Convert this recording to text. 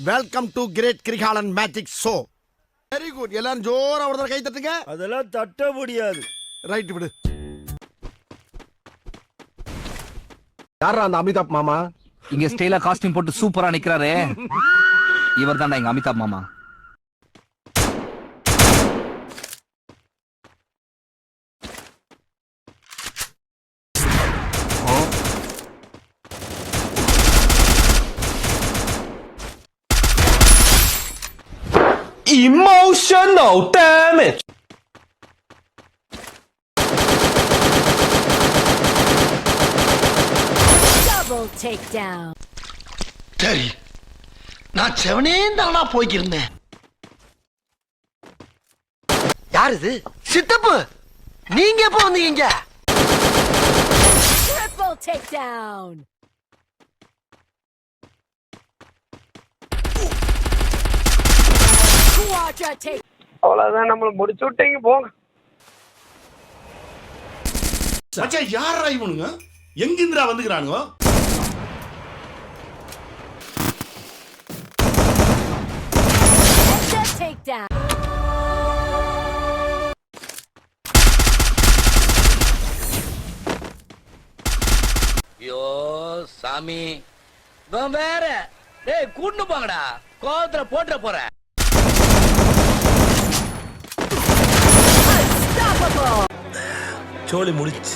Welcome to great Kirikalan magic show. Very good. எல்லாரும் ஜோரா ஒரு கை தட்டுங்க. அதெல்லாம் தட்ட முடியாது. ரைட் விடு. யாரா அந்த அமிதாப் மாமா? இங்க ஸ்டைலா காஸ்டியூம் போட்டு சூப்பரா நிக்கிறாரே, இவர் தான்டா எங்க அமிதாப் மாமா. Emotional damage. Double takedown. சரி, நான் செவனே தானா போய்க்கிருந்தேன். யார் இது? சித்தப்பு, நீங்க எப்போ வந்தீங்க? Triple takedown. Quadra take. அவ்வளவுதான், நம்மள முடிச்சு விட்டீங்க போங்க. மச்சான் யாரா இவனுங்க? எங்கிந்திரா வந்துக்கிறானுங்க? Takedown. ஐயோ சாமி, வேற டேய் கூட்டு போங்கடா, கோவத்துல போட்டுற போற. Unstoppable. சோலி முடிச்சு.